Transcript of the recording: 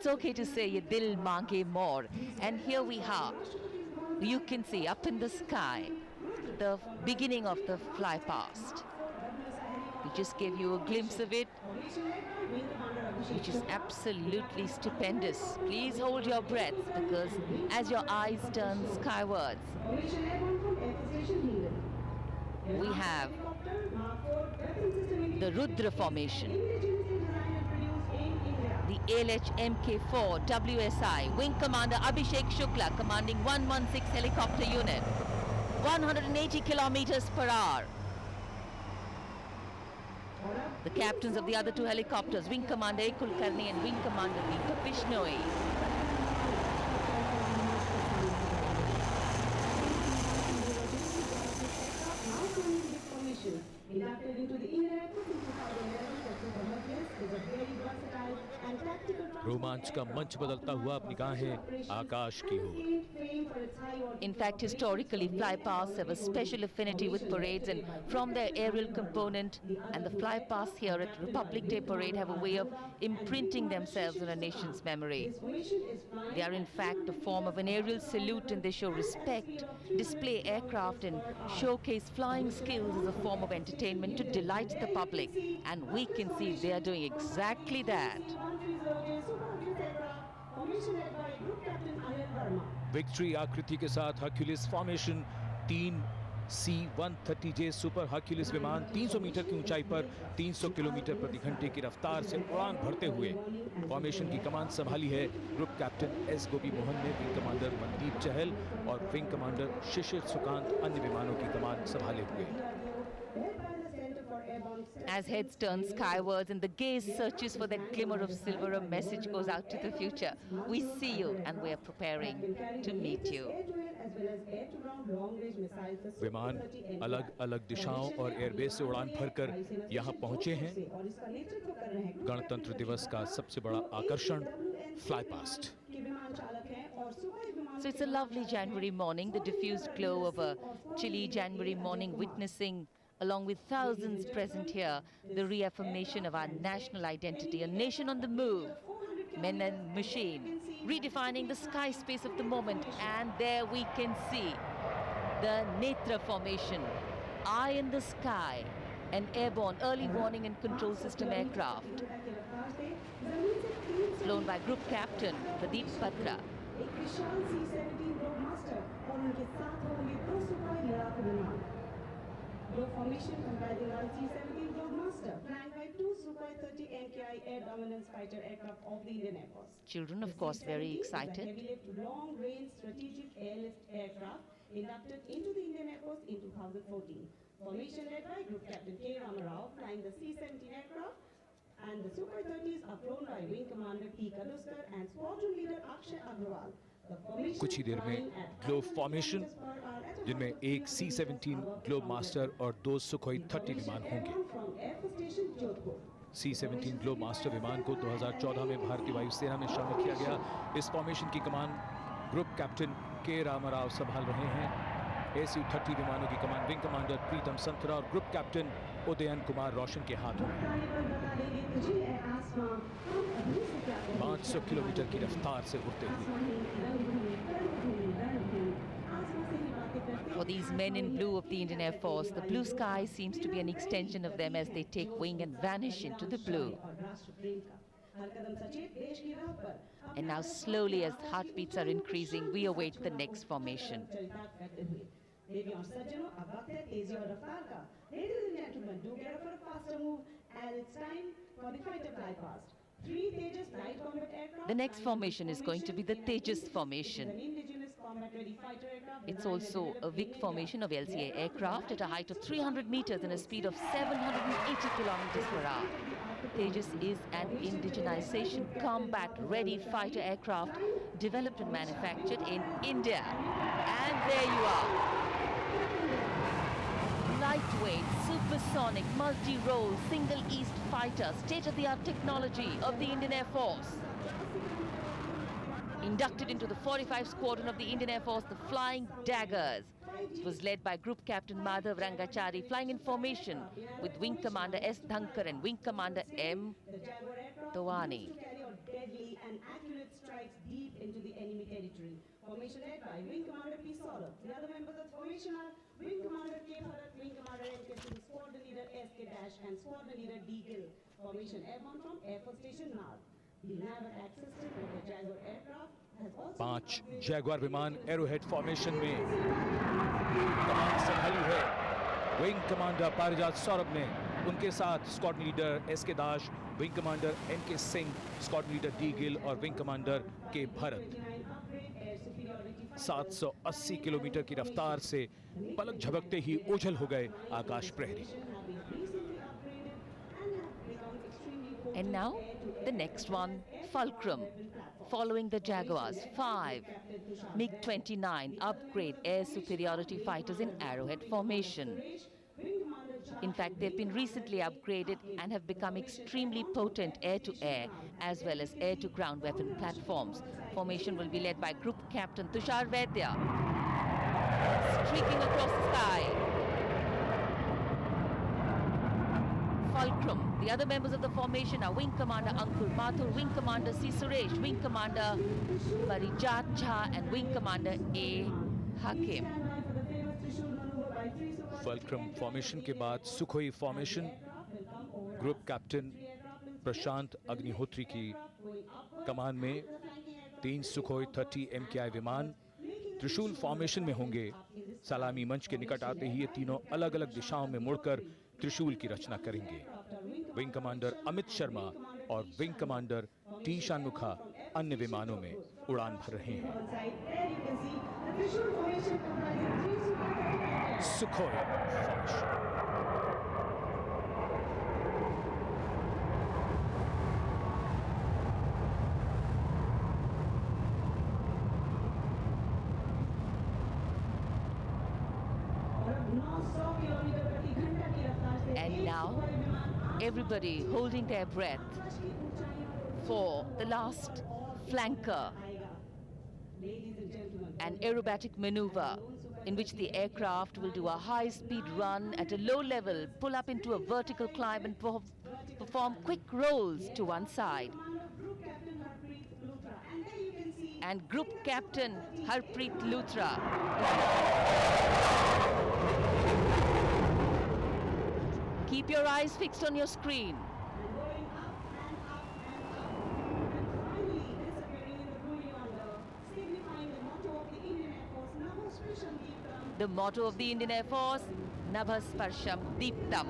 It's okay to say ye dil mange more. And here we are. You can see up in the sky the beginning of the fly past. We just gave you a glimpse of it, which is absolutely stupendous. Please hold your breath because as your eyes turn skywards, we have the Rudra formation, the ALH Mk4 WSI, Wing Commander Abhishek Shukla commanding 116 helicopter unit, 180 kilometers per hour. The captains of the other two helicopters, Wing Commander A. Kulkarni and Wing Commander Deepak Bishnoi. Inducted into the Indian Air Force in 2011, Dr. Hercules is a very versatile and tactical रोमांच का मंच बदलता हुआ अब निगाहें आकाश की ओर। In fact, historically, flypasts have a special affinity with parades, and from their aerial component and the flypasts here at Republic Day Parade have a way of imprinting themselves in a nation's memory. They are in fact a form of an aerial salute, and they show respect, display aircraft and showcase flying skills as a form of entertainment to delight the public. And we can see they are doing exactly that. Victory आकृति के साथ Hercules formation 3 C-130J super Hercules विमान 300 metre की ऊंचाई पर 300 kilometre प्रति घंटे की रफ्तार से उड़ान भरते हुए फॉर्मेशन की कमान संभाली है ग्रुप कैप्टन एस गोपी मोहन ने। विंग कमांडर मनदीप चहल और विंग कमांडर शिशिर सुकांत अन्य विमानों की कमान संभाले हुए। As heads turn skywards and the gaze searches for that glimmer of silver, a message goes out to the future. We see you and we are preparing to meet you. विमान अलग अलग दिशाओं और एयरबेस से उड़ान भरकर यहां पहुंचे हैं। गणतंत्र दिवस का सबसे बड़ा आकर्षण flypast. So it's a lovely January morning, the diffused glow of a chilly January morning, witnessing along with thousands present here, the reaffirmation of our national identity, a nation on the move, men and machine, redefining the sky space of the moment. And there we can see the Netra formation, eye in the sky, an airborne early warning and control system aircraft, flown by Group Captain Pradeep Patra. Group formation comprising our C-17 Globemaster, flanked by 2 Sukhoi 30 MKI air dominance fighter aircraft of the Indian Air Force. Children, of course, very excited. Heavy-lift, long-range strategic airlift aircraft inducted into the Indian Air Force in 2014. Formation led by Group Captain K. Ramarao, flying the C-17 aircraft, and the Sukhoi 30s are flown by Wing Commander T. Kaluskar and Squadron Leader Akshay Agrawal. कुछ ही देर में globe formation जिनमें एक C-17 globe master और 2 Sukhoi 30 विमान होंगे। C-17 globe master विमान को 2014 में भारतीय वायुसेना में शामिल किया गया। इस फॉर्मेशन की कमान ग्रुप कैप्टन के रामाराव संभाल रहे हैं। SU-30 विमानों की कमान विंग कमांडर प्रीतम संतरा और ग्रुप कैप्टन उदयन कुमार रोशन के हाथों में। 500 किलोमीटर की रफ्तार से उड़ते हुए। For these men in blue of the Indian Air Force, the blue sky seems to be an extension of them as they take wing and vanish into the blue. And now slowly, as heartbeats are increasing, we await the next formation. Ladies and gentlemen, do get up for a faster move as it's time for the fighter fly past. 3 Tejas light combat aircraft. The next formation is going to be the Tejas formation. It's also a VIC formation of LCA aircraft at a height of 300 meters and a speed of 780 kilometers per hour. Tejas is an indigenization combat-ready fighter aircraft developed and manufactured in India. And there you are. Lightweight, supersonic, multi-role, single-east fighter, state-of-the-art technology of the Indian Air Force. Inducted into the 45 Squadron of the Indian Air Force, the Flying Daggers. It was led by Group Captain Madhav Rangachari, flying in formation with Wing Commander S. Dhankar and Wing Commander M. Tawani. accurate strikes deep into the enemy territory. Formation led by Wing Commander P. Saurabh. The other members of the formation are Wing Commander K. Bharat, Wing Commander N.K. Singh, Squadron Leader S.K. Dash, and Squadron Leader D. Gill. Formation airborne from Air Force Station North. The Naval Attack System of the Jaguar aircraft has also 5 Jaguar विमान arrowhead formation में कमान संभाली है wing commander पारिजात सौरभ ने। उनके साथ squad leader S के दास, wing commander N के Singh, squad leader D Gill और विंग कमांडर के भरत 780 किलोमीटर की रफ्तार से पलक झपकते ही ओझल हो गए आकाश प्रहरी। And now, the next one, Fulcrum. Following the Jaguars, 5 MiG-29 upgrade air superiority fighters in Arrowhead formation. In fact, they've been recently upgraded and have become extremely potent air-to-air as well as air-to-ground weapon platforms. Formation will be led by Group Captain Tushar Vaidya, streaking across the sky. Fulcrum. The other members of the formation are Wing Commander Ankur Mathur, Wing Commander C. Suresh, Wing Commander Parijat Jha, and Wing Commander A. Hakim. Fulcrum formation के बाद Sukhoi formation, group captain प्रशांत अग्निहोत्री की कमान में 3 Sukhoi 30 MKI विमान त्रिशूल formation में होंगे। सलामी मंच के निकट आते ही ये तीनों अलग अलग दिशाओं में मुड़कर त्रिशूल की रचना करेंगे। विंग कमांडर अमित शर्मा और विंग कमांडर टी शानमुखा अन्य विमानों में उड़ान भर रहे हैं। Sukhoi formation. And now, everybody holding their breath for the last flanker, an aerobatic maneuver in which the aircraft will do a high-speed run at a low level, pull up into a vertical climb and perform quick rolls to one side. And Group Captain Harpreet Luthra. Keep your eyes fixed on your screen. The motto of the Indian Air Force, Nabha Sparsham Deeptam.